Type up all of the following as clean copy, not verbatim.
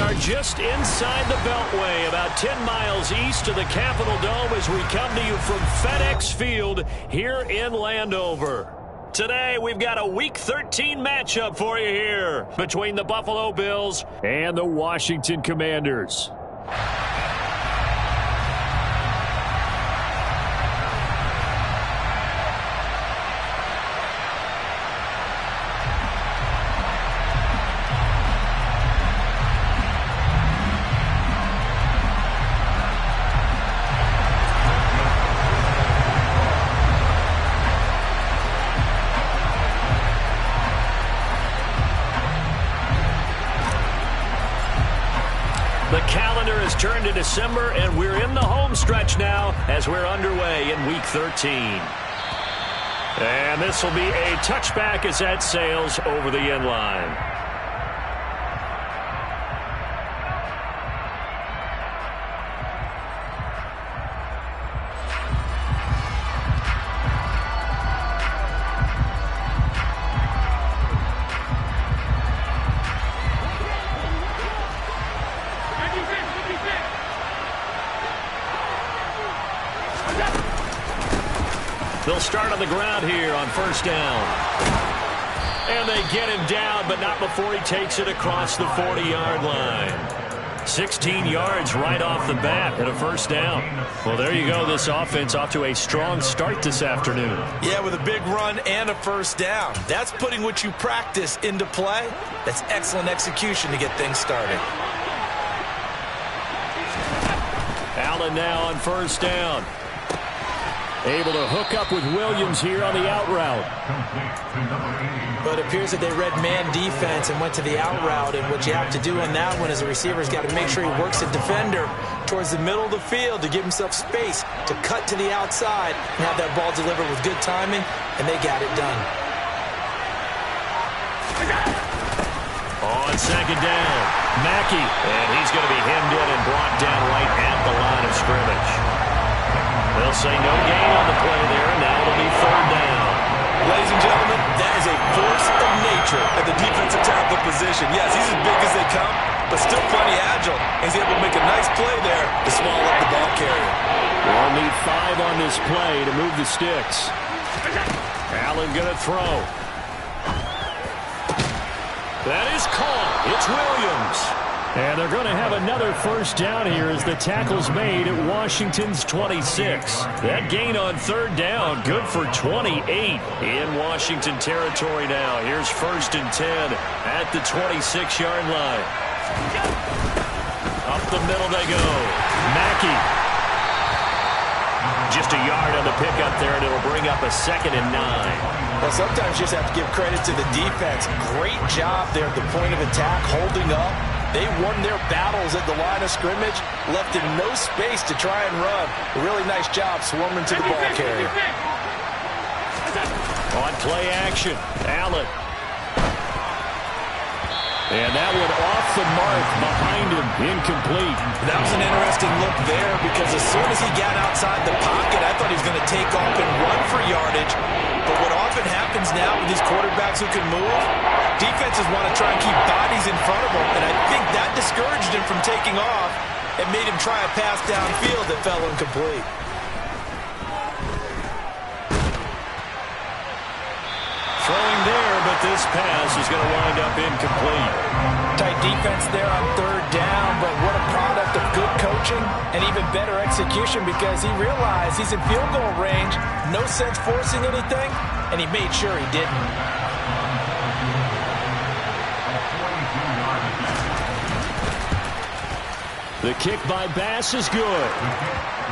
are just inside the Beltway, about 10 miles east of the Capitol Dome as we come to you from FedEx Field here in Landover. Today, we've got a Week 13 matchup for you here between the Buffalo Bills and the Washington Commanders. The calendar has turned to December, and we're in the home stretch now as we're underway in Week 13. And this will be a touchback as that sails over the end line. They'll start on the ground here on first down. And they get him down, but not before he takes it across the 40-yard line. 16 yards right off the bat and a first down. Well, there you go. This offense off to a strong start this afternoon. Yeah, with a big run and a first down. That's putting what you practice into play. That's excellent execution to get things started. Allen now on first down. Able to hook up with Williams here on the out route. But it appears that they read man defense and went to the out route. And what you have to do on that one is the receiver's got to make sure he works the defender towards the middle of the field to give himself space to cut to the outside and have that ball delivered with good timing, and they got it done. On second down, Mackey. And he's going to be hemmed in and brought down right at the line of scrimmage. They'll say no gain on the play there, and now it'll be third down. Ladies and gentlemen, that is a force of nature at the defensive tackle position. Yes, he's as big as they come, but still plenty agile. He's able to make a nice play there to swallow up the ball carrier. We'll need 5 on this play to move the sticks. Allen going to throw. That is caught. It's Williams. And they're going to have another first down here as the tackle's made at Washington's 26. That gain on third down, good for 28 in Washington territory now. Here's first and 10 at the 26-yard line. Up the middle they go. Mackey. Just a yard on the pickup there, and it'll bring up a 2nd and 9. Well, sometimes you just have to give credit to the defense. Great job there at the point of attack, holding up. They won their battles at the line of scrimmage, left him no space to try and run. A really nice job swarming to the ball carrier. On play action, Allen. And that one off the mark behind him, incomplete. That was an interesting look there because as soon as he got outside the pocket, I thought he was going to take off and run for yardage. But what often happens now with these quarterbacks who can move, defenses want to try and keep bodies in front of them, and I think that discouraged him from taking off and made him try a pass downfield that fell incomplete. Throwing there, but this pass is going to wind up incomplete. Tight defense there on third down, but what a product of good coaching and even better execution because he realized he's in field goal range, no sense forcing anything, and he made sure he didn't. The kick by Bass is good.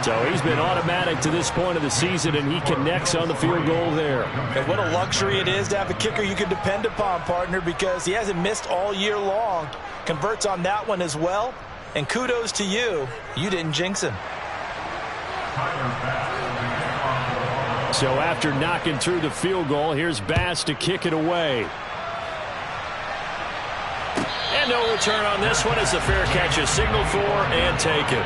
So he's been automatic to this point of the season, and he connects on the field goal there. And what a luxury it is to have a kicker you can depend upon, partner, because he hasn't missed all year long. Converts on that one as well. And kudos to you. You didn't jinx him. So after knocking through the field goal, here's Bass to kick it away. And no return on this one as the fair catch is signaled for and taken.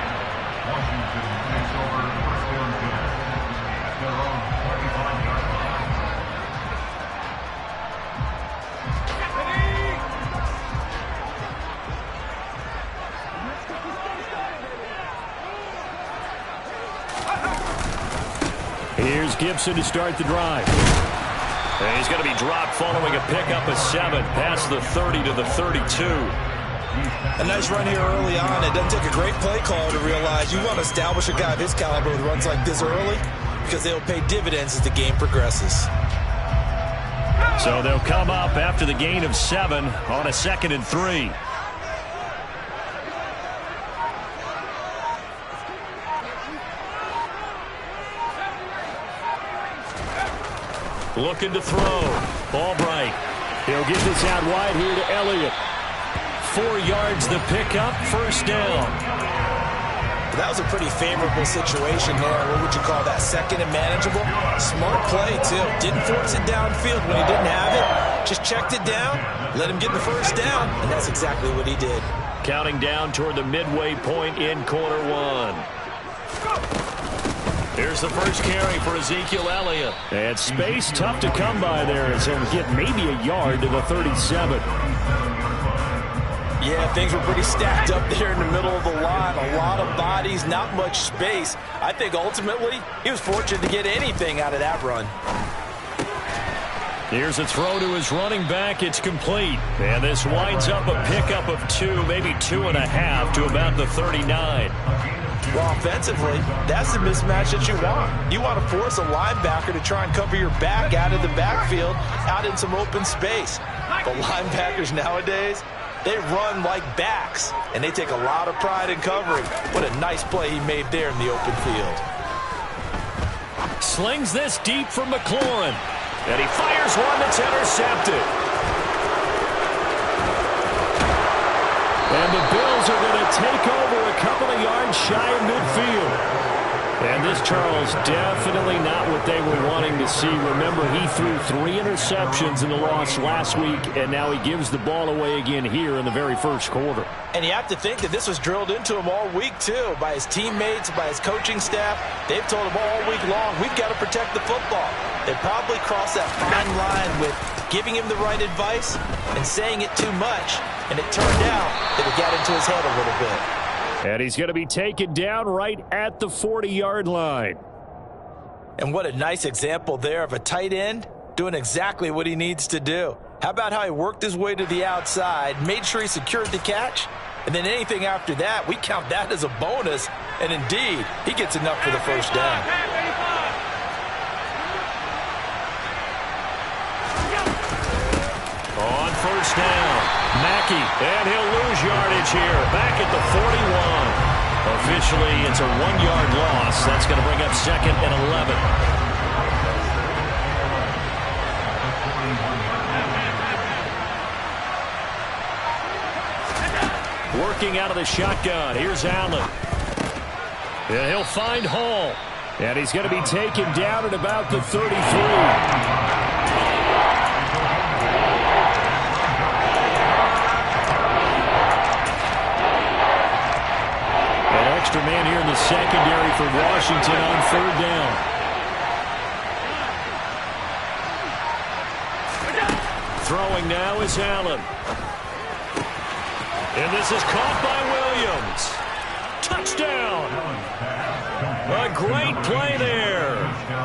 Here's Gibson to start the drive. And he's going to be dropped following a pickup of 7 past the 30 to the 32. A nice run here early on. It doesn't take a great play caller to realize you want to establish a guy of his caliber with runs like this early because they'll pay dividends as the game progresses. So they'll come up after the gain of 7 on a 2nd and 3. Looking to throw. Albright. He'll get this out wide here to Elliott. 4 yards the pickup, first down. That was a pretty favorable situation there. What would you call that? 2nd and manageable? Smart play, too. Didn't force it downfield when he didn't have it. Just checked it down, let him get the first down, and that's exactly what he did. Counting down toward the midway point in quarter 1. Here's the first carry for Ezekiel Elliott. And space tough to come by there as he'll get maybe a yard to the 37. Yeah, things were pretty stacked up there in the middle of the line. A lot of bodies, not much space. I think ultimately he was fortunate to get anything out of that run. Here's a throw to his running back. It's complete. And this winds up a pickup of 2, maybe 2.5 to about the 39. Well, offensively, that's the mismatch that you want. You want to force a linebacker to try and cover your back out of the backfield, out in some open space. The linebackers nowadays, they run like backs, and they take a lot of pride in covering. What a nice play he made there in the open field. Slings this deep from McLaurin, and he fires one that's intercepted. And the Bills are going to take over a couple of yards shy of midfield. And this, Charles, definitely not what they were wanting to see. Remember, he threw 3 interceptions in the loss last week, and now he gives the ball away again here in the very first quarter. And you have to think that this was drilled into him all week, too, by his teammates, by his coaching staff. They've told him all week long, we've got to protect the football. They probably crossed that fine line with giving him the right advice and saying it too much. And it turned out that it got into his head a little bit. And he's going to be taken down right at the 40-yard line. And what a nice example there of a tight end doing exactly what he needs to do. How about how he worked his way to the outside, made sure he secured the catch, and then anything after that, we count that as a bonus. And indeed, he gets enough for the first down. On first down. Mackey, and he'll lose yardage here, back at the 41. Officially, it's a 1-yard loss. That's going to bring up 2nd and 11. Working out of the shotgun. Here's Allen. And he'll find Hall. And he's going to be taken down at about the 33. Extra man here in the secondary for Washington on 3rd down. Throwing now is Allen. And this is caught by Williams. Touchdown. A great play there.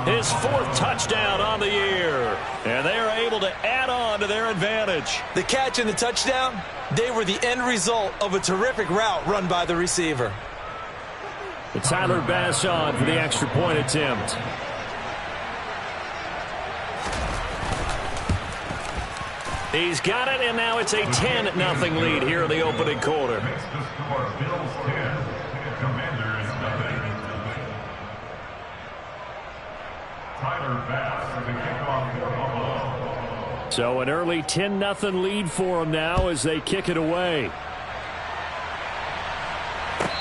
His 4th touchdown on the year. And they are able to add on to their advantage. The catch and the touchdown, they were the end result of a terrific route run by the receiver. Tyler Bass on for the extra point attempt. He's got it, and now it's a 10-0 lead here in the opening quarter. So an early 10-0 lead for them now as they kick it away.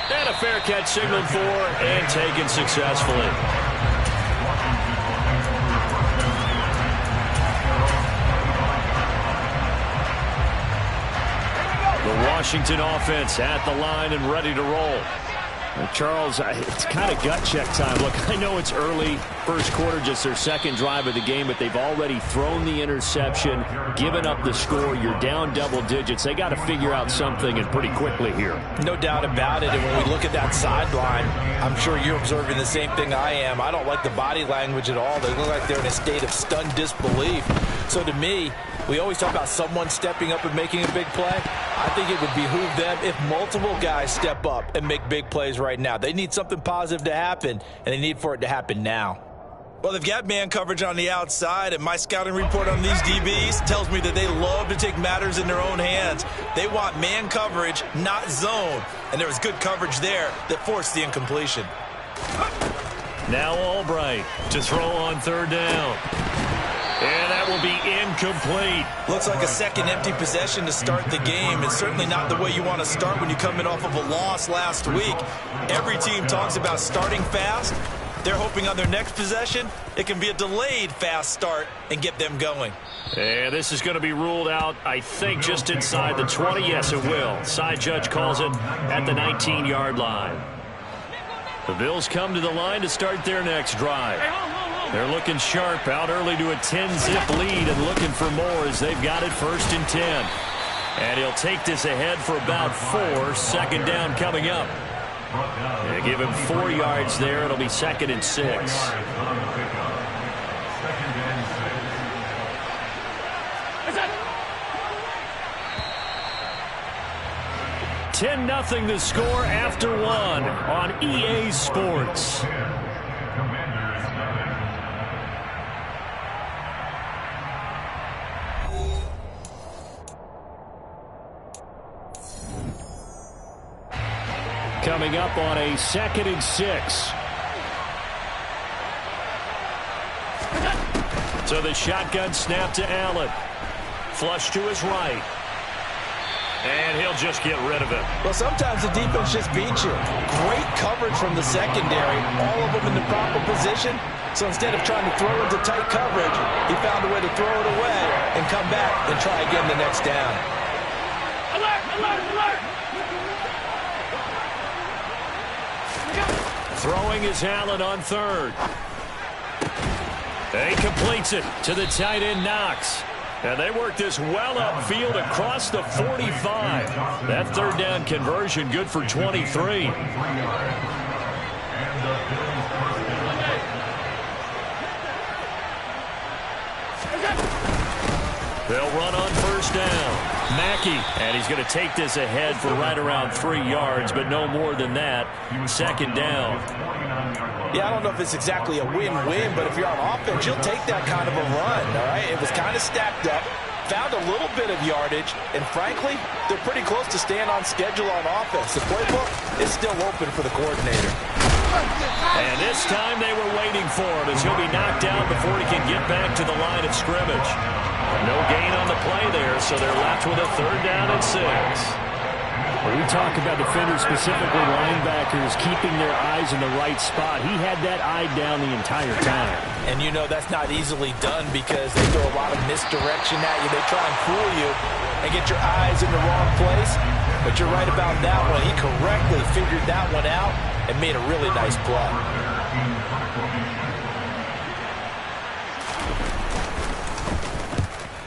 And a fair catch signaled for and taken successfully. The Washington offense at the line and ready to roll. Charles, it's kind of gut check time. Look, I know it's early, first quarter, just their second drive of the game, but they've already thrown the interception, given up the score. You're down double digits. They got to figure out something, and pretty quickly here. No doubt about it, and when we look at that sideline, I'm sure you're observing the same thing I am. I don't like the body language at all. They look like they're in a state of stunned disbelief. So to me, we always talk about someone stepping up and making a big play. I think it would behoove them if multiple guys step up and make big plays right now. They need something positive to happen, and they need for it to happen now. Well, they've got man coverage on the outside, and my scouting report on these DBs tells me that they love to take matters in their own hands. They want man coverage, not zone, and there was good coverage there that forced the incompletion. Now Albright to throw on third down. And that will be incomplete. Looks like a second empty possession to start the game, and certainly not the way you want to start when you're coming off of a loss last week. Every team talks about starting fast. They're hoping on their next possession, it can be a delayed fast start and get them going. And this is going to be ruled out, I think, just inside the 20. Yes, it will. Side judge calls it at the 19-yard line. The Bills come to the line to start their next drive. They're looking sharp, out early to a 10-zip lead and looking for more as they've got it 1st and 10. And he'll take this ahead for about 4. Second down coming up. They give him 4 yards there. It'll be 2nd and 6. 10-0 the score after 1 on EA Sports. Coming up on a 2nd and 6. So the shotgun snap to Allen. Flush to his right. And he'll just get rid of it. Well, sometimes the defense just beats you. Great coverage from the secondary. All of them in the proper position. So instead of trying to throw into tight coverage, he found a way to throw it away and come back and try again the next down. Alert! Alert! Alert! Throwing is Allen on third. He completes it to the tight end Knox. And they work this well upfield across the 45. That third down conversion good for 23. They'll run on first down. Mackey, and he's going to take this ahead for right around 3 yards, but no more than that. Second down. Yeah, I don't know if it's exactly a win-win, but if you're on offense, you'll take that kind of a run, all right? It was kind of stacked up, found a little bit of yardage, and frankly, they're pretty close to staying on schedule on offense. The playbook is still open for the coordinator. And this time they were waiting for him as he'll be knocked down before he can get back to the line of scrimmage. No gain on the play there, so they're left with a 3rd down and 6. When we talk about defenders, specifically linebackers, keeping their eyes in the right spot, he had that eye down the entire time. And you know that's not easily done because they throw a lot of misdirection at you. They try and fool you and get your eyes in the wrong place. But you're right about that one. He correctly figured that one out and made a really nice play.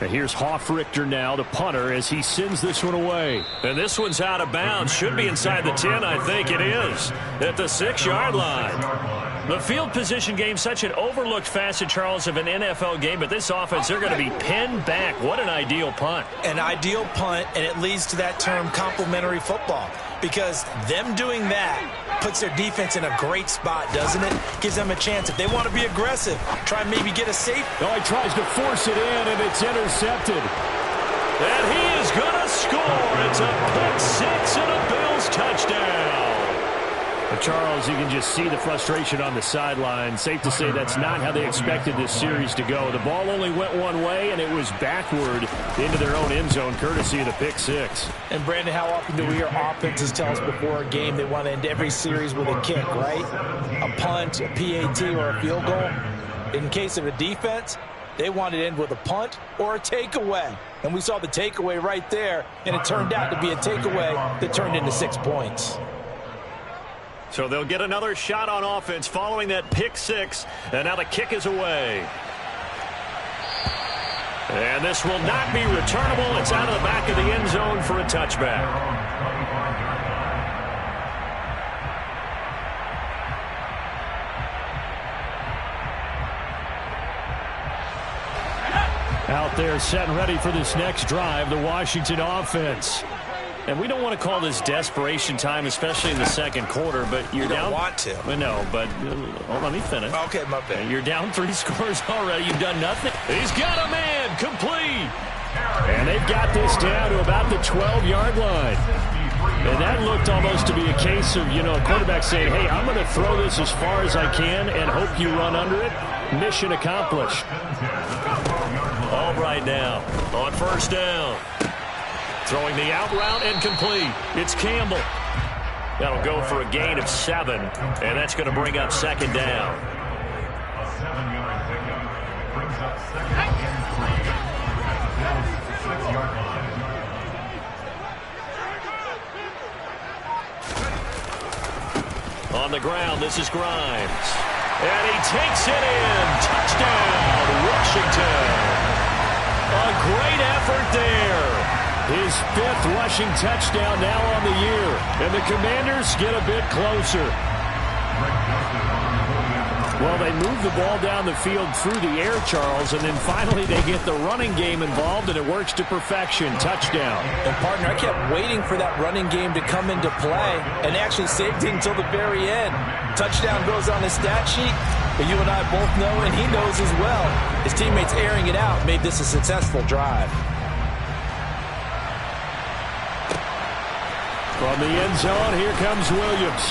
And here's Hoffrichter now, the punter, as he sends this one away. And this one's out of bounds. Should be inside the 10, I think it is. At the 6-yard line. The field position game, such an overlooked facet, Charles, of an NFL game. But this offense, they're going to be pinned back. What an ideal punt. An ideal punt, and it leads to that term complementary football. Because them doing that puts their defense in a great spot, doesn't it? Gives them a chance. If they want to be aggressive, try and maybe get a safe. Oh, he tries to force it in, and it's intercepted. And he is going to score. It's a pick 6 and a Bills touchdown. But Charles, you can just see the frustration on the sideline. Safe to say that's not how they expected this series to go. The ball only went one way, and it was backward into their own end zone, courtesy of the pick 6. And, Brandon, how often do we hear offenses tell us before a game they want to end every series with a kick, right? A punt, a PAT, or a field goal. In case of a defense, they want to end with a punt or a takeaway. And we saw the takeaway right there, and it turned out to be a takeaway that turned into 6 points. So they'll get another shot on offense following that pick six. And now the kick is away. And this will not be returnable. It's out of the back of the end zone for a touchback. Out there set and ready for this next drive, the Washington offense. And we don't want to call this desperation time, especially in the second quarter, but you're down. You don't want to. No, but let me finish. Okay, my bad. You're down 3 scores already. You've done nothing. He's got a man complete. And they've got this down to about the 12-yard line. And that looked almost to be a case of, a quarterback saying, hey, I'm going to throw this as far as I can and hope you run under it. Mission accomplished. All right now on first down. Throwing the out route and complete. It's Campbell. That'll go for a gain of 7, and that's going to bring up second down. A 7-yard pickup brings up second and 3. 6-yard line. On the ground, this is Grimes. And he takes it in. Touchdown, Washington. A great effort there. His 5th rushing touchdown now on the year. And the Commanders get a bit closer. Well, they move the ball down the field through the air, Charles, and then finally they get the running game involved, and it works to perfection. Touchdown. And, partner, I kept waiting for that running game to come into play and actually saved it until the very end. Touchdown goes on his stat sheet, but you and I both know, and he knows as well, his teammates airing it out made this a successful drive. From the end zone, here comes Williams.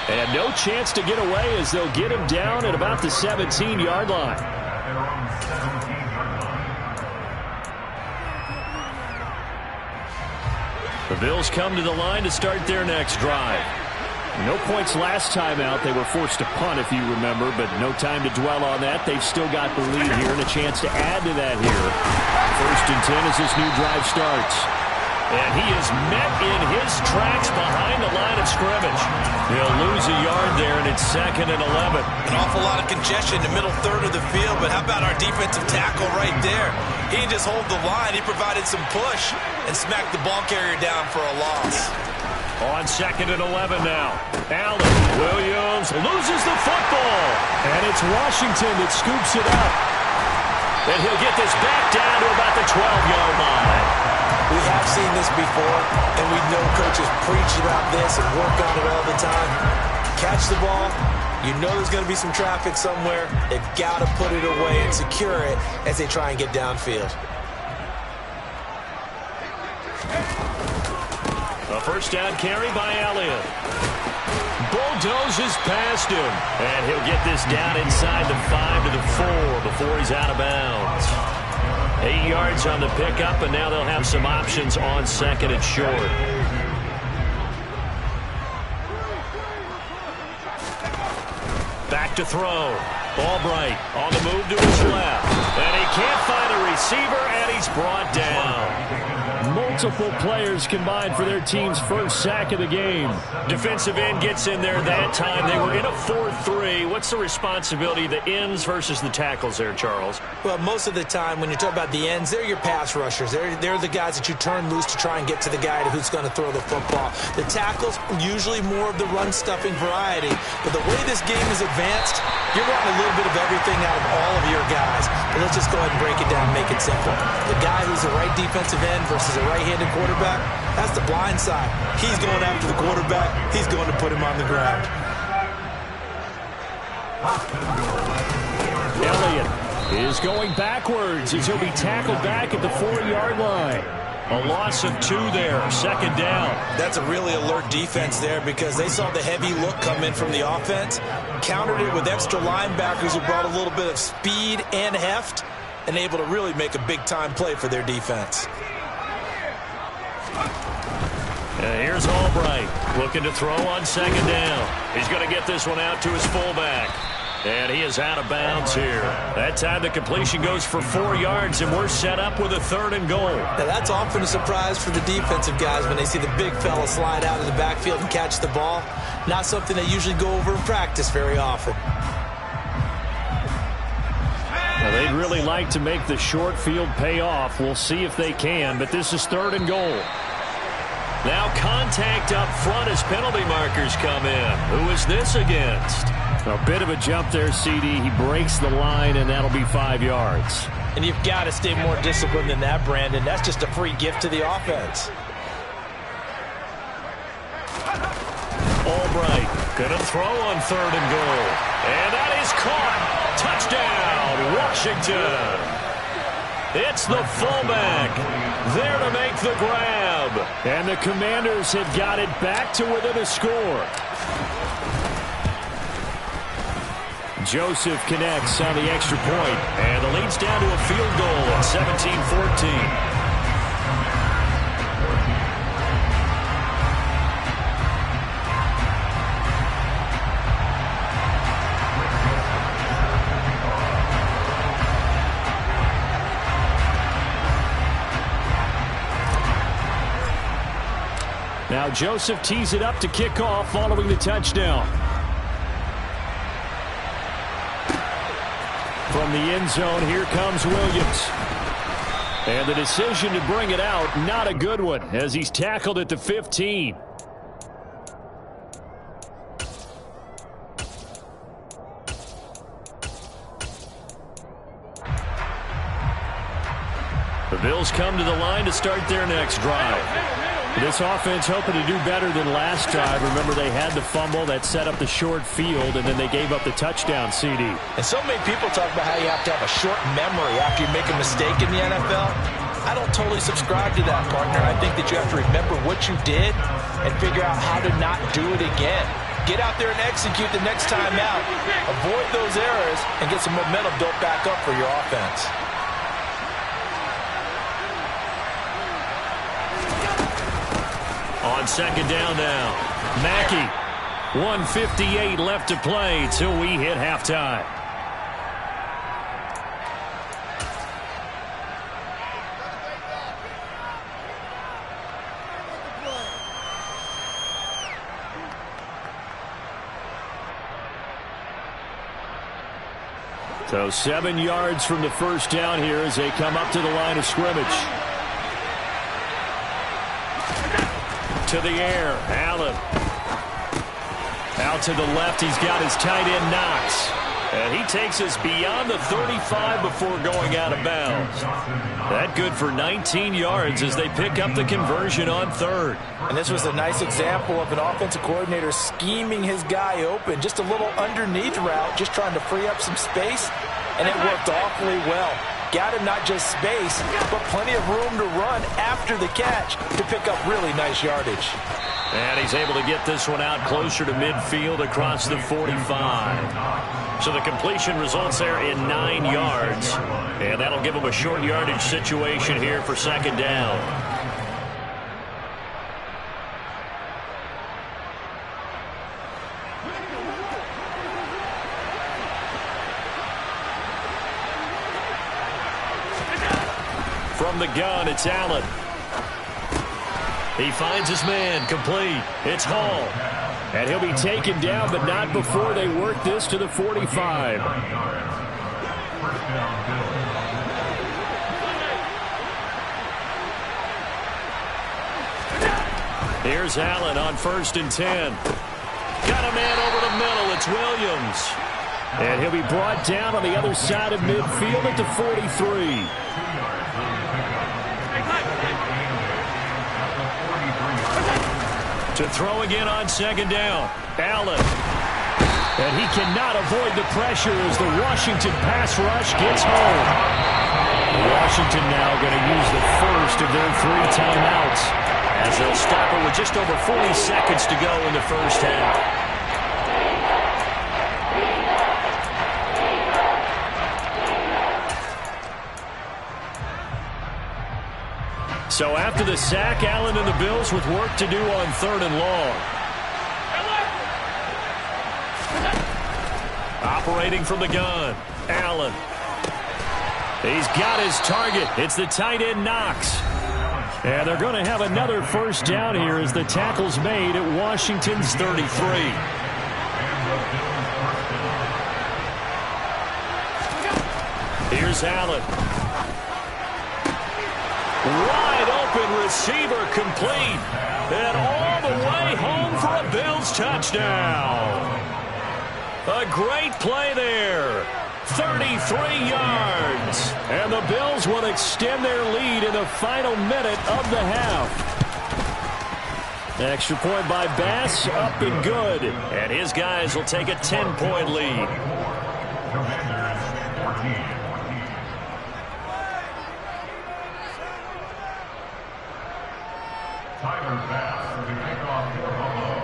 And no chance to get away as they'll get him down at about the 17-yard line. The Bills come to the line to start their next drive. No points last time out. They were forced to punt, if you remember, but no time to dwell on that. They've still got the lead here and a chance to add to that here. 1st and 10 as this new drive starts. And he is met in his tracks behind the line of scrimmage. He'll lose a yard there, and it's 2nd and 11. An awful lot of congestion in the middle third of the field, but how about our defensive tackle right there? He didn't just hold the line. He provided some push and smacked the ball carrier down for a loss. On 2nd and 11 now. Allen Williams loses the football. And it's Washington that scoops it up. And he'll get this back down to about the 12-yard line. We have seen this before, and we know coaches preach about this and work on it all the time. Catch the ball. You know there's going to be some traffic somewhere. They've got to put it away and secure it as they try and get downfield. A first down carry by Elliott. Bulldozes past him. And he'll get this down inside the 5 to the 4 before he's out of bounds. 8 yards on the pickup, and now they'll have some options on 2nd and short. Back to throw. Albright on the move to his left. And he can't find a receiver, and he's brought down. Multiple players combined for their team's first sack of the game. Defensive end gets in there that time. They were in a 4-3. What's the responsibility of the ends versus the tackles there, Charles? Well, most of the time when you talk about the ends, they're your pass rushers. They're the guys that you turn loose to try and get to the guy who's going to throw the football. The tackles, usually more of the run-stuffing variety. But the way this game is advanced, you're wanting a little bit of everything out of all of your guys. But let's just go ahead and break it down and make it simple. The guy who's the right defensive end versus a right-handed quarterback, that's the blind side. He's going after the quarterback. He's going to put him on the ground. Elliott is going backwards as he'll be tackled back at the 4-yard line. A loss of 2 there, 2nd down. That's a really alert defense there because they saw the heavy look come in from the offense, countered it with extra linebackers who brought a little bit of speed and heft, and able to really make a big-time play for their defense. Here's Albright looking to throw on 2nd down. He's going to get this one out to his fullback. And he is out of bounds here. That time the completion goes for 4 yards, and we're set up with a 3rd and goal. Now that's often a surprise for the defensive guys when they see the big fella slide out of the backfield and catch the ball. Not something they usually go over in practice very often. Well, they'd really like to make the short field pay off. We'll see if they can, but this is 3rd and goal. Now contact up front as penalty markers come in. Who is this against? A bit of a jump there, CD. He breaks the line, and that'll be 5 yards. And you've got to stay more disciplined than that, Brandon. That's just a free gift to the offense. Albright gonna throw on 3rd and goal. And that is caught. Touchdown, Washington. It's the fullback there to make the grab. And the Commanders have got it back to within a score. Joseph connects on the extra point, and the lead's down to a field goal at 17-14. Now Joseph tees it up to kick off following the touchdown. From the end zone, here comes Williams. And the decision to bring it out, not a good one, as he's tackled at the 15. The Bills come to the line to start their next drive. This offense hoping to do better than last time. Remember, they had the fumble that set up the short field, and then they gave up the touchdown, CD. And so many people talk about how you have to have a short memory after you make a mistake in the NFL. I don't totally subscribe to that, partner. I think that you have to remember what you did and figure out how to not do it again. Get out there and execute the next time out. Avoid those errors and get some momentum built back up for your offense. On 2nd down now, Mackey. 1:58 left to play till we hit halftime. So 7 yards from the first down here as they come up to the line of scrimmage. To the air, Allen. Out to the left, he's got his tight end Knox. And he takes us beyond the 35 before going out of bounds. That good for 19 yards as they pick up the conversion on 3rd. And this was a nice example of an offensive coordinator scheming his guy open. Just a little underneath route, just trying to free up some space. And it worked awfully well. Got him not just space, but plenty of room to run after the catch to pick up really nice yardage. And he's able to get this one out closer to midfield across the 45. So the completion results there in 9 yards. And that'll give him a short yardage situation here for 2nd down. From the gun, it's Allen. He finds his man, complete. It's Hall. And he'll be taken down, but not before they work this to the 45. Here's Allen on 1st and 10. Got a man over the middle. It's Williams. And he'll be brought down on the other side of midfield at the 43. To throw again on 2nd down. Allen. And he cannot avoid the pressure as the Washington pass rush gets home. Washington now going to use the first of their 3 timeouts as they'll stop it with just over 40 seconds to go in the first half. So after the sack, Allen and the Bills with work to do on 3rd and long. operating from the gun. Allen. He's got his target. It's the tight end Knox. And they're going to have another first down here as the tackle's made at Washington's 33. Here's Allen. Wide open receiver complete. And all the way home for a Bills touchdown. A great play there. 33 yards. And the Bills will extend their lead in the final minute of the half. Extra point by Bass, up and good. And his guys will take a 10-point lead.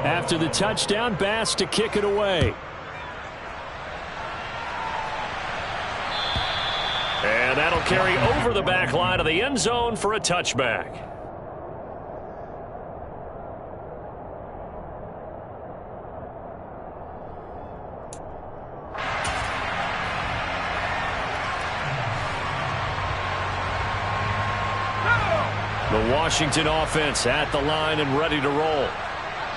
After the touchdown, Bass to kick it away. And that'll carry over the back line of the end zone for a touchback. The Washington offense at the line and ready to roll.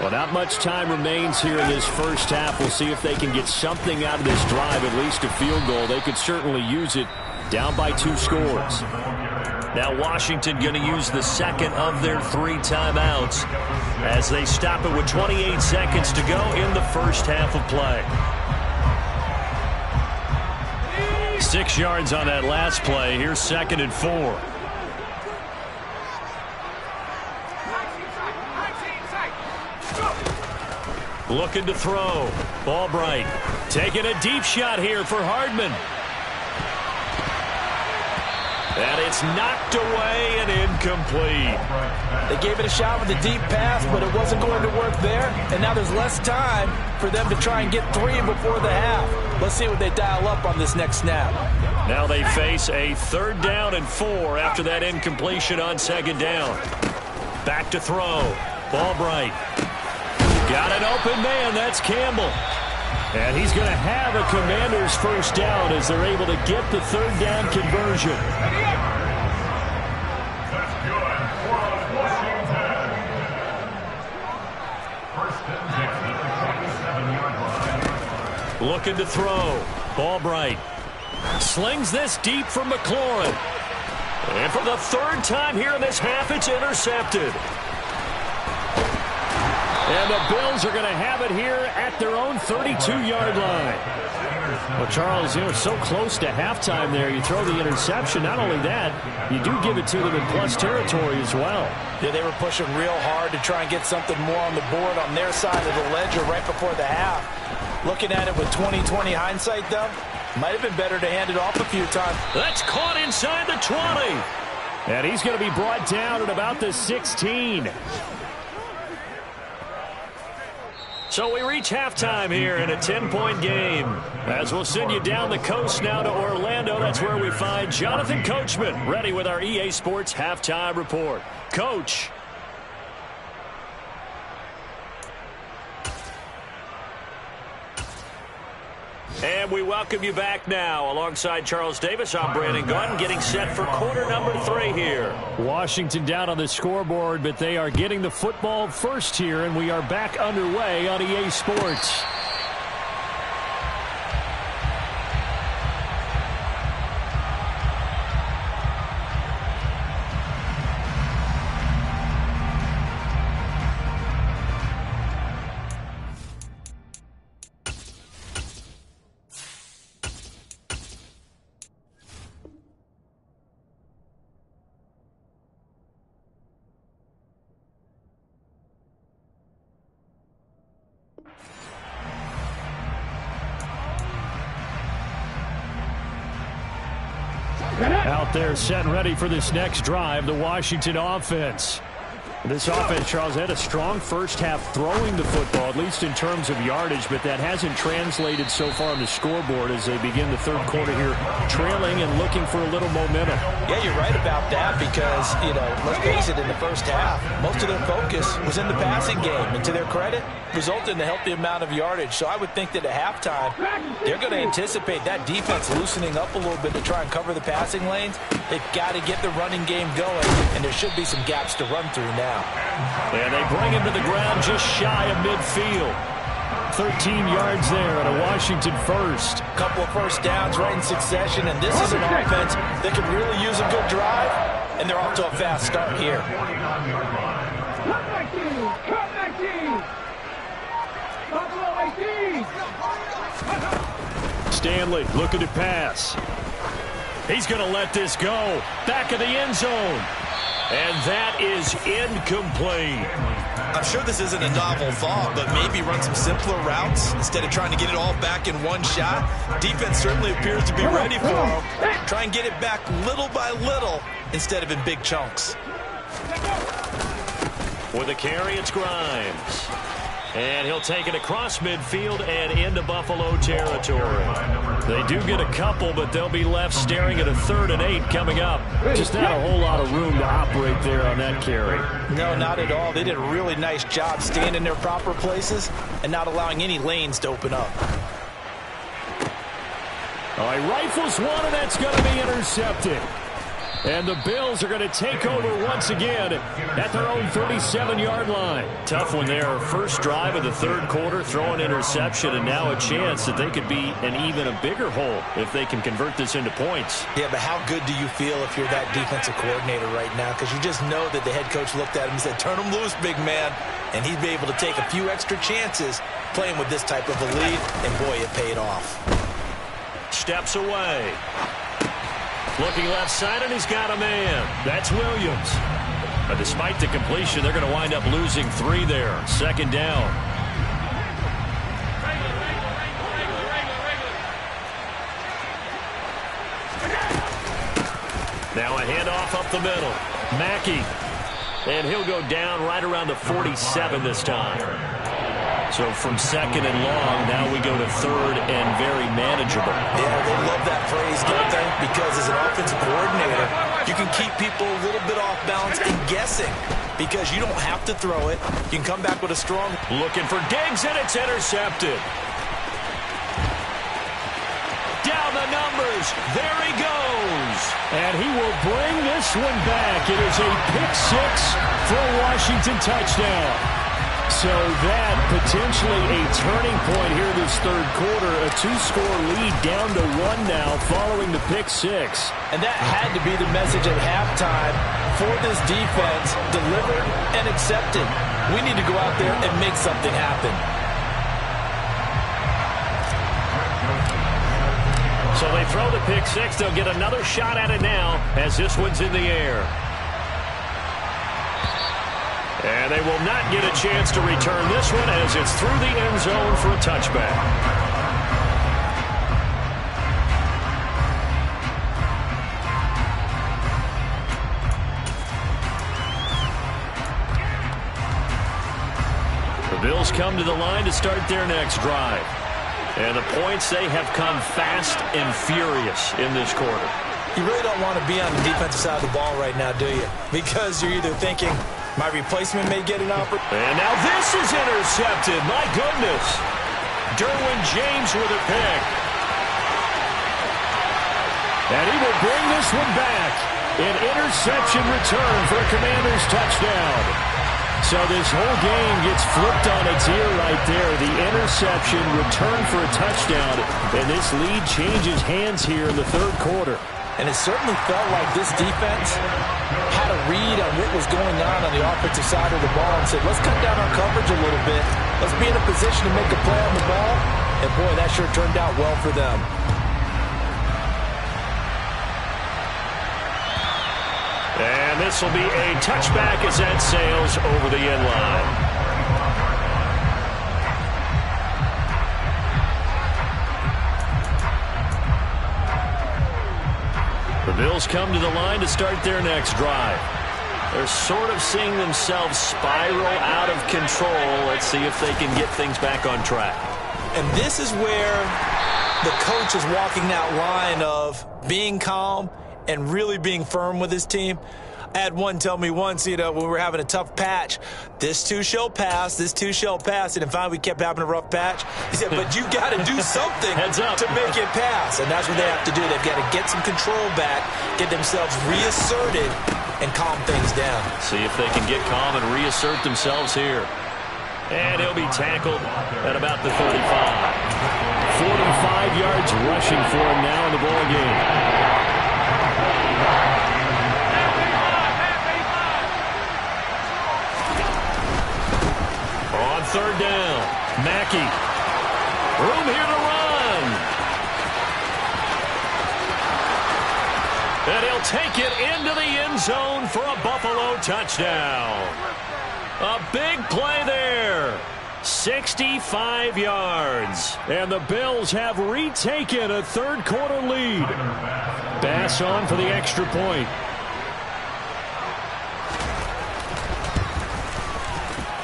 Well, not much time remains here in this first half. We'll see if they can get something out of this drive, at least a field goal. They could certainly use it. Down by 2 scores. Now Washington going to use the second of their 3 timeouts as they stop it with 28 seconds to go in the first half of play. 6 yards on that last play. Here's 2nd and 4. Looking to throw. Albright taking a deep shot here for Hardman. And it's knocked away and incomplete. They gave it a shot with a deep pass, but it wasn't going to work there. And now there's less time for them to try and get 3 before the half. Let's see what they dial up on this next snap. Now they face a 3rd down and 4 after that incompletion on 2nd down. Back to throw. Albright. Got an open man. That's Campbell. And he's going to have a Commander's first down as they're able to get the 3rd down conversion. That's good for Washington. First and 10 at the 27-yard line. Looking to throw. Albright slings this deep for McLaurin. And for the 3rd time here in this half, it's intercepted. And the Bills are going to have it here at their own 32-yard line. Well, Charles, so close to halftime there. You throw the interception. Not only that, you do give it to them in plus territory as well. Yeah, they were pushing real hard to try and get something more on the board on their side of the ledger right before the half. Looking at it with 20/20 hindsight, though, might have been better to hand it off a few times. That's caught inside the 20. And he's going to be brought down at about the 16. So we reach halftime here in a 10-point game. As we'll send you down the coast now to Orlando, that's where we find Jonathan Coachman, ready with our EA Sports Halftime Report. Coach. And we welcome you back now. Alongside Charles Davis, I'm Brandon Gunn, getting set for quarter number 3 here. Washington down on the scoreboard, but they are getting the football first here, and we are back underway on EA Sports. Out there set and ready for this next drive, the Washington offense. This offense, Charles, had a strong first half throwing the football, at least in terms of yardage, but that hasn't translated so far on the scoreboard as they begin the third quarter here, trailing and looking for a little momentum. Yeah, you're right about that because, let's face it, in the first half, most of their focus was in the passing game, and to their credit, resulted in a healthy amount of yardage. So I would think that at halftime, they're going to anticipate that defense loosening up a little bit to try and cover the passing lanes. They've got to get the running game going, and there should be some gaps to run through now. And they bring him to the ground just shy of midfield. 13 yards there at a Washington first. A couple of first downs right in succession, and this is an offense that could really use a good drive, and they're off to a fast start here. Stanley looking to pass. He's going to let this go. Back of the end zone. And that is incomplete. I'm sure this isn't a novel thought, but maybe run some simpler routes instead of trying to get it all back in one shot. Defense certainly appears to be ready for him. Try and get it back little by little instead of in big chunks. With a carry, it's Grimes. And he'll take it across midfield and into Buffalo territory. They do get a couple, but they'll be left staring at a 3rd and 8 coming up. Just not a whole lot of room to operate there on that carry. No, not at all. They did a really nice job staying in their proper places and not allowing any lanes to open up. All right, rifles one, and that's going to be intercepted. And the Bills are going to take over once again at their own 37-yard line. Tough one there. First drive of the third quarter, throw an interception, and now a chance that they could be in even a bigger hole if they can convert this into points. Yeah, but how good do you feel if you're that defensive coordinator right now? Because you just know that the head coach looked at him and said, turn him loose, big man. And he'd be able to take a few extra chances playing with this type of a lead, and boy, it paid off. Steps away. Looking left side, and he's got a man. That's Williams. But despite the completion, they're going to wind up losing 3 there. Second down. Now a handoff up the middle. Mackey. And he'll go down right around the 47 this time. So from second and long, now we go to third and very manageable. Yeah, they love that phrase, don't they? Because as an offensive coordinator, you can keep people a little bit off balance and guessing because you don't have to throw it. You can come back with a strong... Looking for Diggs, and it's intercepted. Down the numbers. There he goes. And he will bring this one back. It is a pick 6 for a Washington touchdown. So that potentially a turning point here this third quarter. A 2-score lead down to 1 now following the pick 6. And that had to be the message at halftime for this defense. Delivered and accepted. We need to go out there and make something happen. So they throw the pick 6. They'll get another shot at it now as this one's in the air. And they will not get a chance to return this one as it's through the end zone for a touchback. The Bills come to the line to start their next drive. And the points, they have come fast and furious in this quarter. You really don't want to be on the defensive side of the ball right now, do you? Because you're either thinking, my replacement may get an opportunity. And now this is intercepted. My goodness. Derwin James with a pick. And he will bring this one back. An interception return for a Commanders touchdown. So this whole game gets flipped on its ear right there. The interception return for a touchdown. And this lead changes hands here in the third quarter. And it certainly felt like this defense had a read on what was going on the offensive side of the ball and said, let's cut down our coverage a little bit. Let's be in a position to make a play on the ball. And, boy, that sure turned out well for them. And this will be a touchback as that sails over the end line. The Bills come to the line to start their next drive. They're sort of seeing themselves spiral out of control. Let's see if they can get things back on track. And this is where the coach is walking that line of being calm and really being firm with his team. I had one tell me once, when we were having a tough patch, this too shall pass, this too shall pass. And finally we kept having a rough patch. He said, but you got to do something to make it pass. And that's what they have to do. They've got to get some control back, get themselves reasserted, and calm things down. See if they can get calm and reassert themselves here. And he'll be tackled at about the 35. 45 yards rushing for him now in the ball game. Third down. Mackey. Room here to run. And he'll take it into the end zone for a Buffalo touchdown. A big play there. 65 yards. And the Bills have retaken a third-quarter lead. Bass on for the extra point.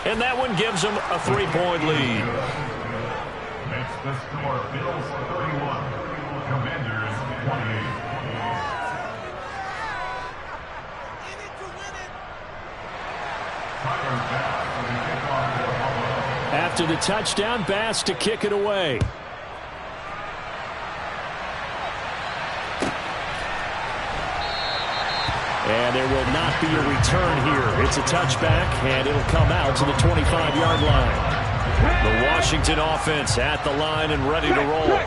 And that one gives them a 3-point lead. Makes the score Bills 31, Commanders 28. After the touchdown, Bass to kick it away. And there will not be a return here. It's a touchback, and it'll come out to the 25-yard line. The Washington offense at the line and ready to roll.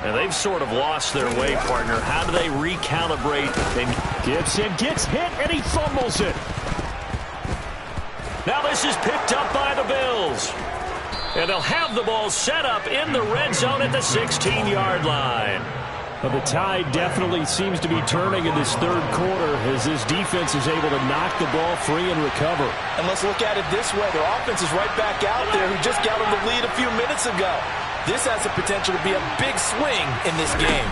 And they've sort of lost their way, partner. How do they recalibrate? And Gibson gets hit, and he fumbles it. Now this is picked up by the Bills. And they'll have the ball set up in the red zone at the 16-yard line. Well, the tide definitely seems to be turning in this third quarter as this defense is able to knock the ball free and recover. And let's look at it this way. Their offense is right back out there who just got them the lead a few minutes ago. This has the potential to be a big swing in this game.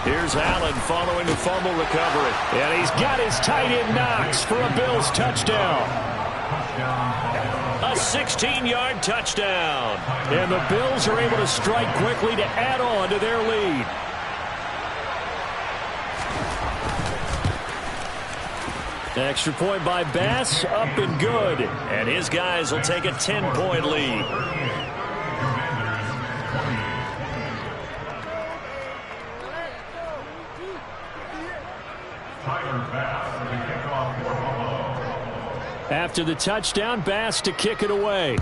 Here's Allen following the fumble recovery. And he's got his tight end Knox for a Bills touchdown. A 16-yard touchdown. And the Bills are able to strike quickly to add on to their lead. Extra point by Bass, up and good. And his guys will take a 10-point lead. After the touchdown, Bass to kick it away.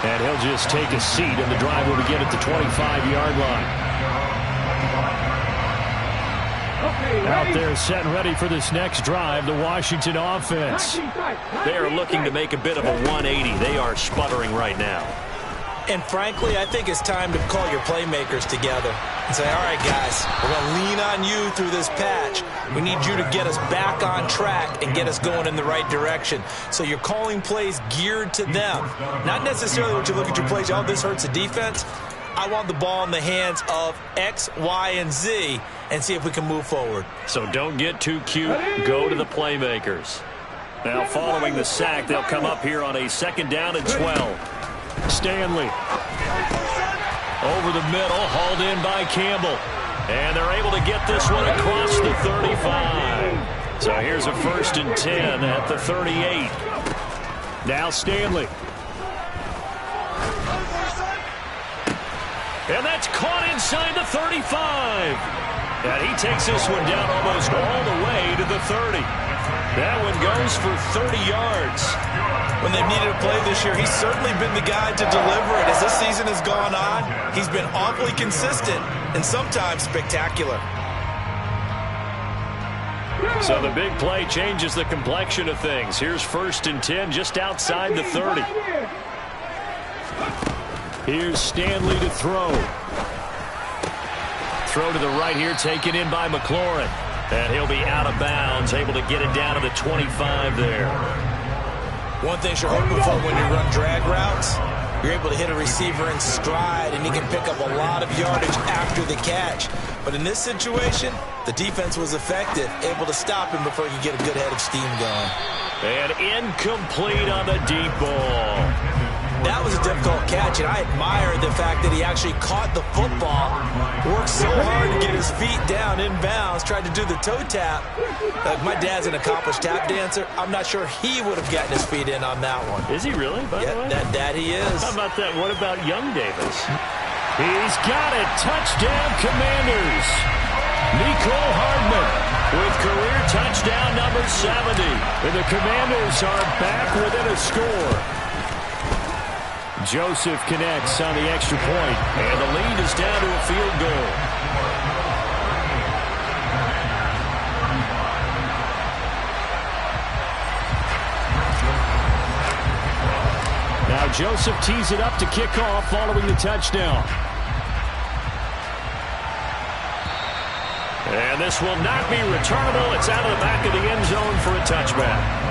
And he'll just take a seat, and the drive will begin at the 25-yard line. Out there set and ready for this next drive, the Washington offense. They are looking to make a bit of a 180. They are sputtering right now. And frankly, I think it's time to call your playmakers together and say, all right, guys, we're going to lean on you through this patch. We need you to get us back on track and get us going in the right direction. So you're calling plays geared to them. Not necessarily what you look at your plays, oh, this hurts the defense. I want the ball in the hands of X, Y, and Z and see if we can move forward. So don't get too cute. Go to the playmakers. Now following the sack, they'll come up here on a 2nd down and 12. Stanley. Over the middle, hauled in by Campbell. And they're able to get this one across the 35. So here's a 1st and 10 at the 38. Now Stanley. And that's caught inside the 35. And he takes this one down almost all the way to the 30. That one goes for 30 yards. When they've needed a play this year, he's certainly been the guy to deliver it. As this season has gone on, he's been awfully consistent and sometimes spectacular. So the big play changes the complexion of things. Here's 1st and 10 just outside the 30. Here's Stanley to throw. Throw to the right here, taken in by McLaurin. And he'll be out of bounds, able to get it down to the 25 there. One thing you're hoping for when you run drag routes, you're able to hit a receiver in stride, and he can pick up a lot of yardage after the catch. But in this situation, the defense was effective, able to stop him before he could get a good head of steam going. And incomplete on the deep ball. That was a difficult catch, and I admire the fact that he actually caught the football, worked so hard to get his feet down inbounds, tried to do the toe tap. My dad's an accomplished tap dancer. I'm not sure he would have gotten his feet in on that one. Is he really, by the way? That he is. How about that? What about young Davis? He's got it. Touchdown, Commanders. Nicole Hardman with career touchdown number 70. And the Commanders are back within a score. Joseph connects on the extra point, and the lead is down to a field goal. Now Joseph tees it up to kick off following the touchdown. And this will not be returnable. It's out of the back of the end zone for a touchback.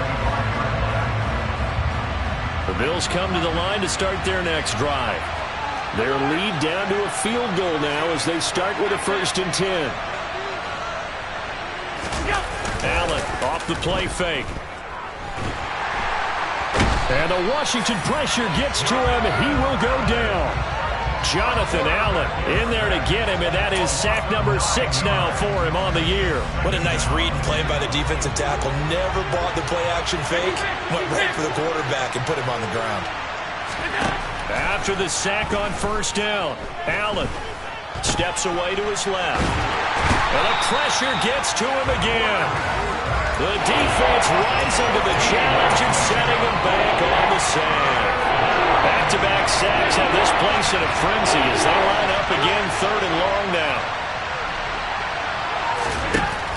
The Bills come to the line to start their next drive. Their lead down to a field goal now as they start with a 1st and 10. Allen off the play fake. And the Washington pressure gets to him. He will go down. Jonathan Allen in there to get him, and that is sack number 6 now for him on the year. What a nice read and play by the defensive tackle. Never bought the play-action fake. Went right for the quarterback and put him on the ground. After the sack on 1st down, Allen steps away to his left. And the pressure gets to him again. The defense rising to the challenge and setting him back on the sand. Back-to-back sacks have this place in a frenzy as they line up again 3rd and long now.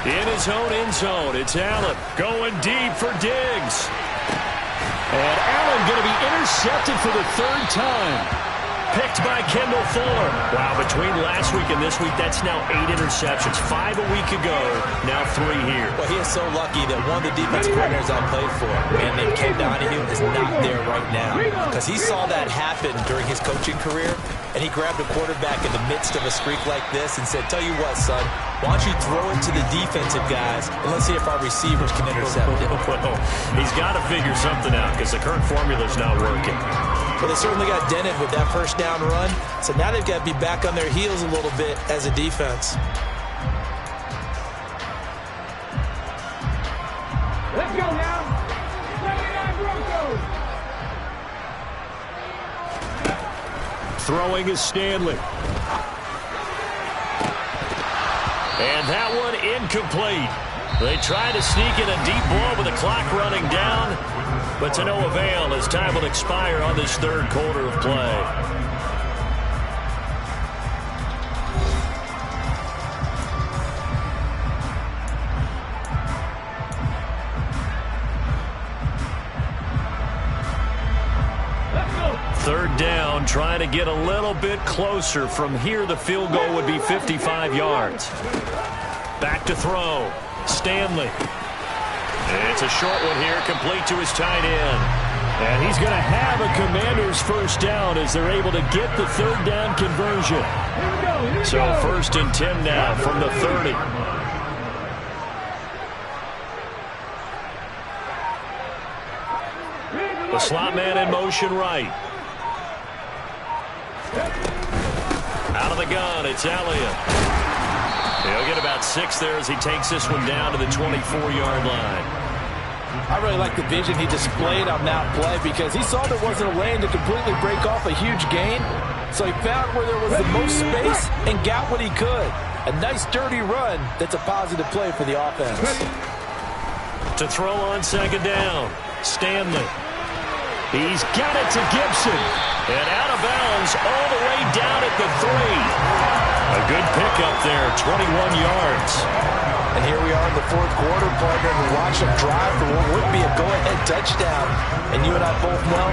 In his own end zone, it's Allen going deep for Diggs. And Allen going to be intercepted for the 3rd time. Picked by Kendall Fuller. Wow, between last week and this week, that's now 8 interceptions. 5 a week ago, now 3 here. Well, he is so lucky that one of the defensive coordinators I played for, a man named Ken Donahue, is not there right now. Because he saw that happen during his coaching career, and he grabbed a quarterback in the midst of a streak like this and said, tell you what, son, why don't you throw it to the defensive guys, and let's see if our receivers can intercept it. Well, he's got to figure something out because the current formula's not working. Well, they certainly got dented with that 1st down run, so now they've got to be back on their heels a little bit as a defense. Let's go now. 79 Broncos. Throwing is Stanley. And that one incomplete. They try to sneak in a deep ball with the clock running down, but to no avail as time will expire on this 3rd quarter of play. Let's go. 3rd down, trying to get a little bit closer. From here, the field goal would be 55 yards. Back to throw. Stanley. It's a short one here, complete to his tight end. And he's going to have a Commanders 1st down as they're able to get the 3rd down conversion. Here we go. So 1st and 10 now from the 30. The slot man in motion right. Out of the gun, it's Elliott. He'll get about 6 there as he takes this one down to the 24-yard line. I really like the vision he displayed on that play because he saw there wasn't a lane to completely break off a huge gain. So he found where there was the most space and got what he could. A nice dirty run that's a positive play for the offense. To throw on 2nd down, Stanley. He's got it to Gibson. And out of bounds all the way down at the 3. A good pickup there, 21 yards. And here we are in the 4th quarter, partner, and we watch them drive for what would be a go-ahead touchdown. And you and I both know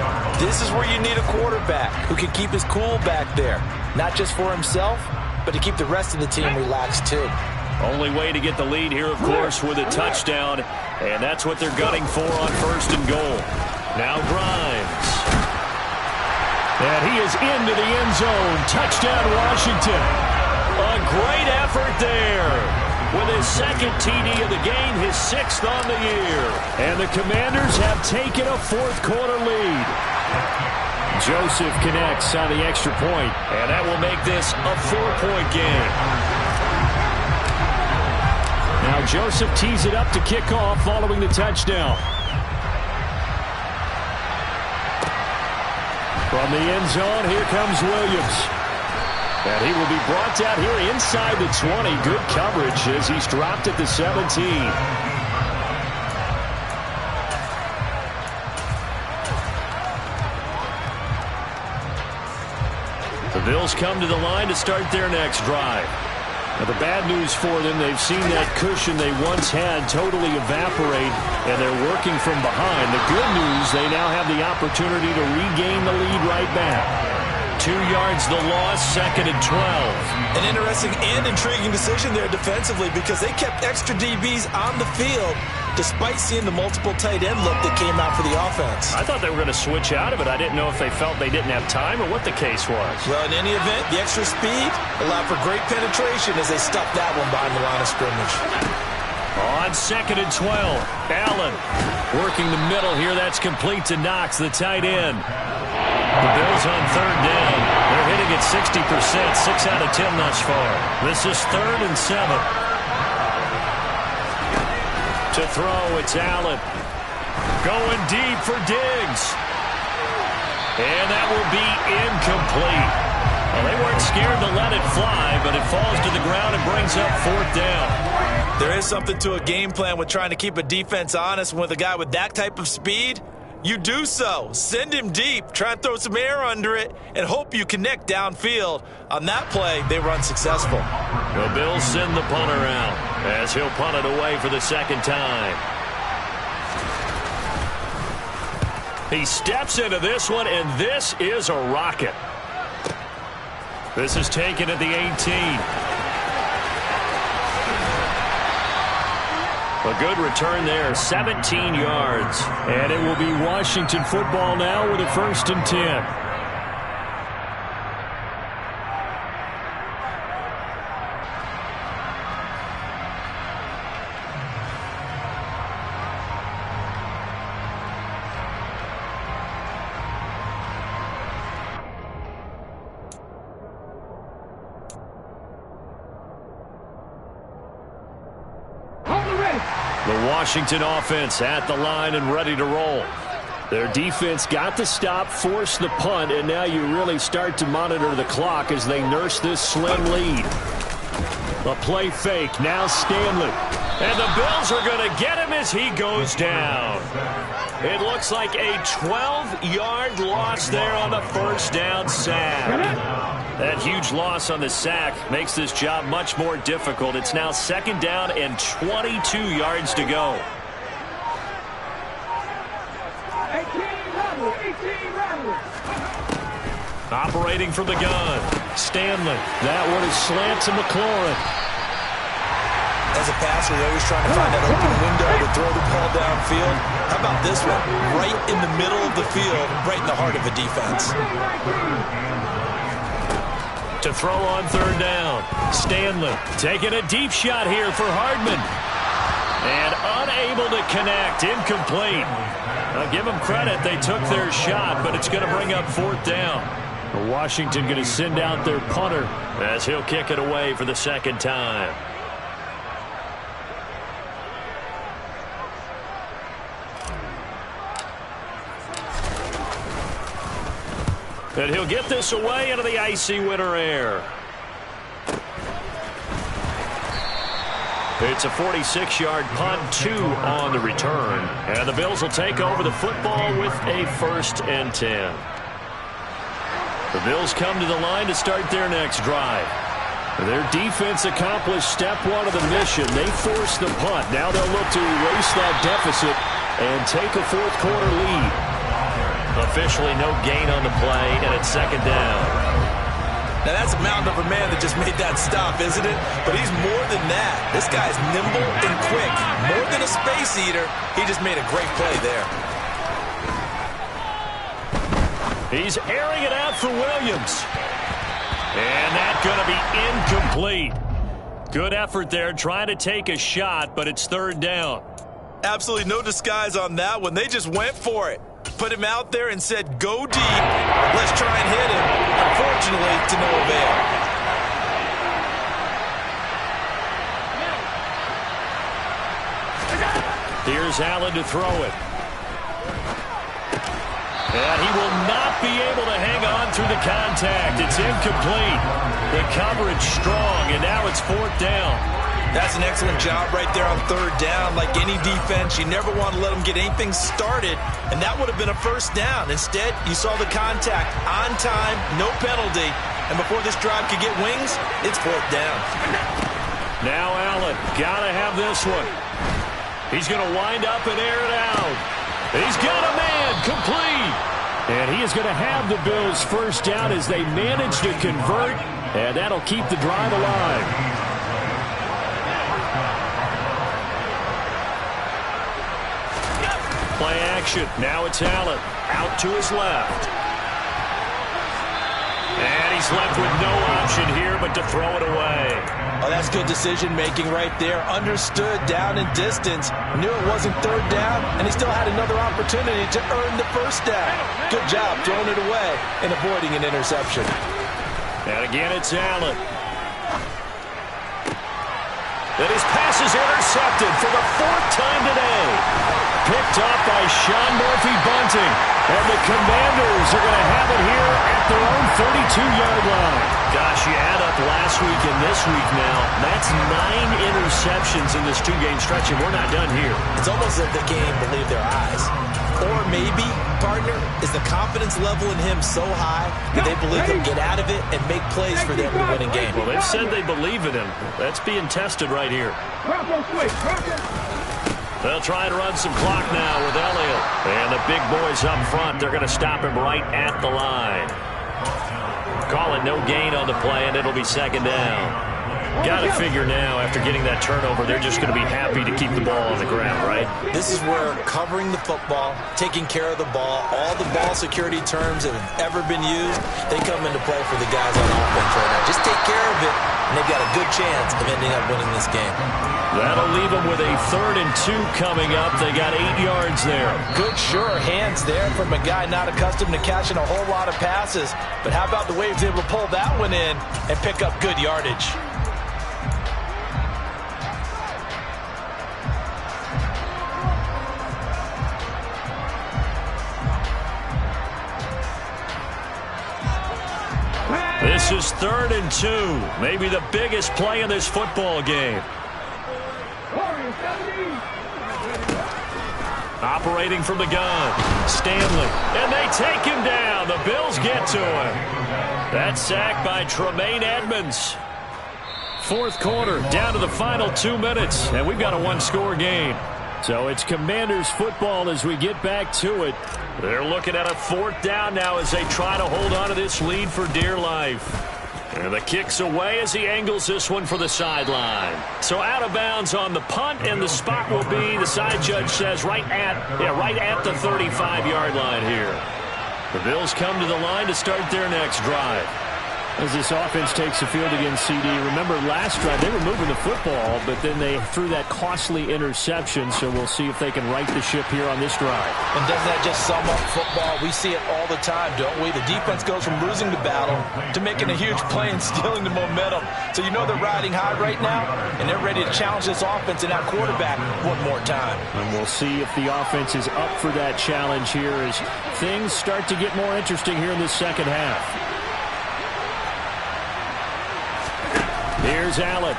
this is where you need a quarterback who can keep his cool back there. Not just for himself, but to keep the rest of the team relaxed too. Only way to get the lead here, of course, with a touchdown. And that's what they're gunning for on 1st and goal. Now Grimes. And he is into the end zone. Touchdown, Washington. A great effort there. With his second TD of the game, his 6th on the year. And the Commanders have taken a fourth-quarter lead. Joseph connects on the extra point, and that will make this a 4-point game. Now Joseph tees it up to kick off following the touchdown. From the end zone, here comes Williams. And he will be brought down here inside the 20. Good coverage as he's dropped at the 17. The Bills come to the line to start their next drive. Now, the bad news for them, they've seen that cushion they once had totally evaporate, and they're working from behind. The good news, they now have the opportunity to regain the lead right back. 2 yards the loss, 2nd and 12. An interesting and intriguing decision there defensively because they kept extra DBs on the field despite seeing the multiple tight end look that came out for the offense. I thought they were going to switch out of it. I didn't know if they felt they didn't have time or what the case was. Well, in any event, the extra speed allowed for great penetration as they stuffed that one behind the line of scrimmage. On 2nd and 12, Allen working the middle here. That's complete to Knox, the tight end. The Bills on 3rd down. They're hitting at 60%, 6 out of 10 thus far. This is 3rd and 7. To throw, it's Allen. Going deep for Diggs. And that will be incomplete. Well, they weren't scared to let it fly, but it falls to the ground and brings up 4th down. There is something to a game plan with trying to keep a defense honest. With a guy with that type of speed, you do so. Send him deep, try and throw some air under it, and hope you connect downfield. On that play, they were unsuccessful. The Bills send the punter out as he'll punt it away for the 2nd time. He steps into this one, and this is a rocket. This is taken at the 18. A good return there, 17 yards. And it will be Washington football now with a 1st and 10. The Washington offense at the line and ready to roll. Their defense got the stop, forced the punt, and now you really start to monitor the clock as they nurse this slim lead. A play fake, now Stanley. And the Bills are going to get him as he goes down. It looks like a 12-yard loss there on the 1st down sack. That huge loss on the sack makes this job much more difficult. It's now 2nd down and 22 yards to go. 18 rebel. Operating from the gun, Stanley. That one is slant to McLaurin. As a passer, you're always trying to find that open window to throw the ball downfield. How about this one? Right in the middle of the field, right in the heart of a defense. To throw on 3rd down, Stanley taking a deep shot here for Hardman. And unable to connect, incomplete. I'll give them credit, they took their shot, but it's going to bring up 4th down. Washington going to send out their punter as he'll kick it away for the 2nd time. And he'll get this away into the icy winter air. It's a 46-yard punt, 2 on the return. And the Bills will take over the football with a 1st and 10. The Bills come to the line to start their next drive. Their defense accomplished step 1 of the mission. They forced the punt. Now they'll look to erase that deficit and take a 4th-quarter lead. Officially no gain on the play, and it's 2nd down. Now that's a mountain of a man that just made that stop, isn't it? But he's more than that. This guy's nimble and quick. More than a space eater, he just made a great play there. He's airing it out for Williams. And that's going to be incomplete. Good effort there trying to take a shot, but it's third down. Absolutely no disguise on that one. They just went for it. Put him out there and said, go deep. Let's try and hit him. Unfortunately, to no avail. Here's Allen to throw it. And he will not be able to hang on through the contact. It's incomplete. The coverage strong, and now it's fourth down. That's an excellent job right there on third down. Like any defense, you never want to let them get anything started, and that would have been a first down. Instead, you saw the contact on time, no penalty, and before this drive could get wings, it's fourth down. Now Allen, got to have this one. He's going to wind up and air it out. He's got a man, complete. And he is going to have the Bills' first down as they manage to convert, and that'll keep the drive alive. Play action. Now it's Allen. Out to his left. And he's left with no option here but to throw it away. Oh, that's good decision-making right there. Understood down and distance. Knew it wasn't third down, and he still had another opportunity to earn the first down. Good job throwing it away and avoiding an interception. And again, it's Allen. And his pass is intercepted for the fourth time today. Picked up by Sean Murphy-Bunting. And the Commanders are going to have it here at their own 32-yard line. Gosh, you add up last week and this week now. That's 9 interceptions in this two-game stretch, and we're not done here. It's almost as if the game believed their eyes. Or maybe, partner, is the confidence level in him so high that they believe he'll get out of it and make plays for them to win a game. Well, they've said they believe in him. That's being tested right here. They'll try and run some clock now with Elliott. And the big boys up front, they're going to stop him right at the line. Calling no gain on the play, and it'll be second down. Got to figure now, after getting that turnover, they're just going to be happy to keep the ball on the ground, right? This is where covering the football, taking care of the ball, all the ball security terms that have ever been used, they come into play for the guys on offense right now. Just take care of it, and they've got a good chance of ending up winning this game. That'll leave them with a 3rd and 2 coming up. They got 8 yards there. Good, sure hands there from a guy not accustomed to catching a whole lot of passes. But how about the way he was able to pull that one in and pick up good yardage? This is 3rd and 2. Maybe the biggest play in this football game. Operating from the gun, Stanley, and they take him down. The Bills get to him. That's sacked by Tremaine Edmonds. Fourth quarter, down to the final 2 minutes, and we've got a one-score game. So it's Commanders football as we get back to it. They're looking at a 4th down now as they try to hold on to this lead for dear life. And the kick's away as he angles this one for the sideline. So out of bounds on the punt, and the spot will be, the side judge says, right at the 35-yard line here. The Bills come to the line to start their next drive. As this offense takes the field against CD, remember last drive they were moving the football, but then they threw that costly interception, so we'll see if they can right the ship here on this drive. And doesn't that just sum up football? We see it all the time, don't we? The defense goes from losing the battle to making a huge play and stealing the momentum. So you know they're riding high right now, and they're ready to challenge this offense and that quarterback one more time. And we'll see if the offense is up for that challenge here as things start to get more interesting here in this second half. Here's Allen.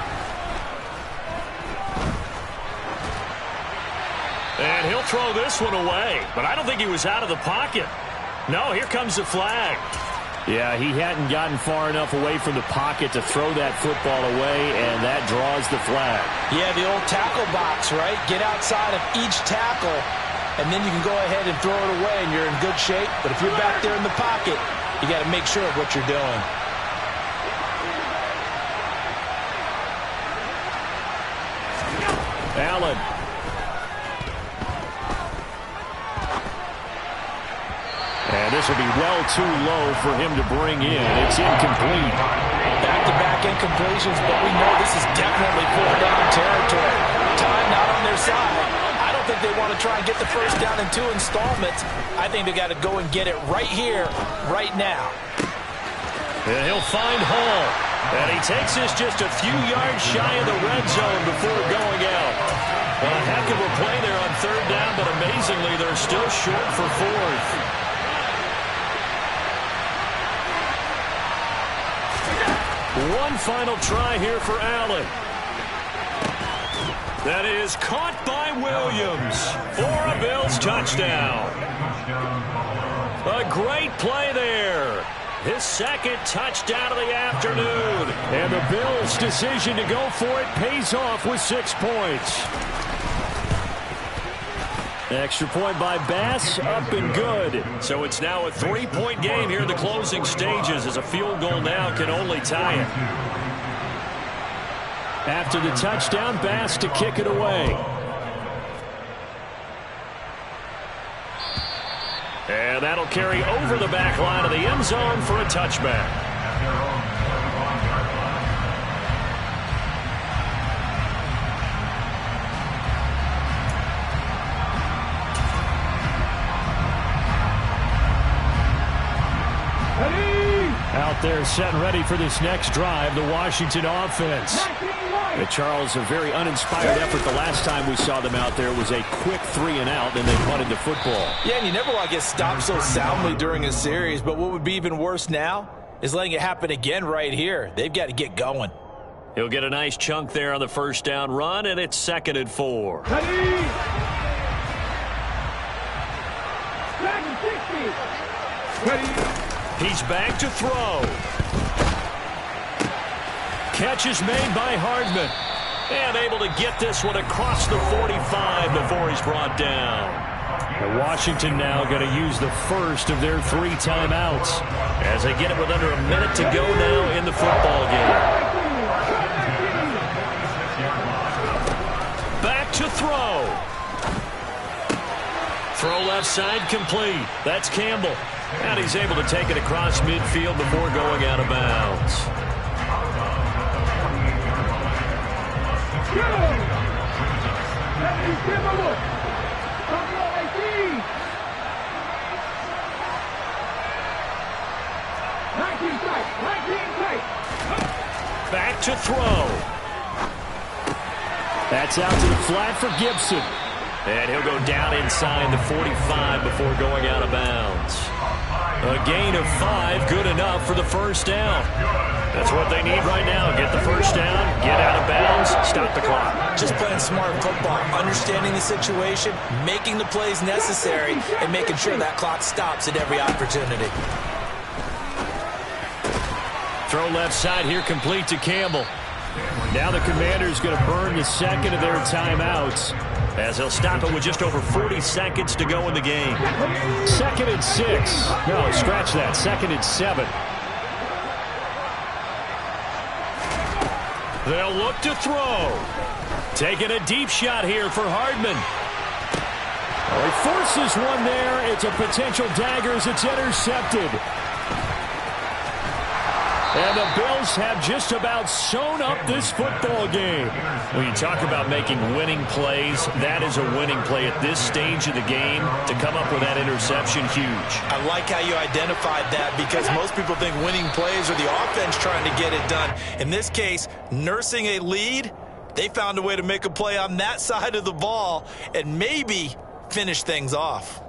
And he'll throw this one away, but I don't think he was out of the pocket. No, here comes the flag. Yeah, he hadn't gotten far enough away from the pocket to throw that football away, and that draws the flag. Yeah, the old tackle box, right? Get outside of each tackle, and then you can go ahead and throw it away, and you're in good shape. But if you're back there in the pocket, you got to make sure of what you're doing. And this will be well too low for him to bring in. It's incomplete. Back-to-back incompletions, but we know this is definitely fourth down territory. Time not on their side. I don't think they want to try and get the first down in 2 installments. I think they got to go and get it right here, right now. And he'll find Hall. And he takes this just a few yards shy of the red zone before going out. Well, a heck of a play there on third down, but amazingly, they're still short for fourth. One final try here for Allen. That is caught by Williams for a Bills touchdown. A great play there. His second touchdown of the afternoon. And the Bills' decision to go for it pays off with 6 points. Extra point by Bass, up and good. So it's now a 3-point game here in the closing stages, as a field goal now can only tie it. After the touchdown, Bass to kick it away. And that'll carry over the back line of the end zone for a touchback. Out there set and ready for this next drive, the Washington offense. Charles, a very uninspired effort. The last time we saw them out there was a quick 3-and-out, then they punted the football. Yeah, and you never want to get stopped so soundly during a series, but what would be even worse now is letting it happen again right here. They've got to get going. He'll get a nice chunk there on the first down run, and it's 2nd and 4. He's back to throw. Catch is made by Hardman. And able to get this one across the 45 before he's brought down. And Washington now going to use the first of their 3 timeouts as they get it with under a minute to go now in the football game. Back to throw. Throw left side complete. That's Campbell. And he's able to take it across midfield before going out of bounds. Back to throw. That's out to the flat for Gibson. And he'll go down inside the 45 before going out of bounds. A gain of 5, good enough for the first down. That's what they need right now. Get the first down, get out of bounds, stop the clock. Just playing smart football, understanding the situation, making the plays necessary, and making sure that clock stops at every opportunity. Throw left side here complete to Campbell. Now the Commanders going to burn the second of their timeouts, as they'll stop it with just over 40 seconds to go in the game. 2nd and 6. No, scratch that. 2nd and 7. They'll look to throw. Taking a deep shot here for Hardman. Oh, he forces one there. It's a potential dagger as it's intercepted. And the Bills have just about sewn up this football game. When you talk about making winning plays, that is a winning play at this stage of the game. To come up with that interception, huge. I like how you identified that, because most people think winning plays are the offense trying to get it done. In this case, nursing a lead, they found a way to make a play on that side of the ball and maybe finish things off.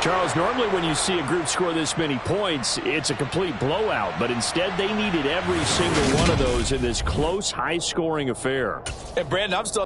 Charles, normally when you see a group score this many points, it's a complete blowout. But instead, they needed every single one of those in this close, high-scoring affair. And, Brandon, I'm still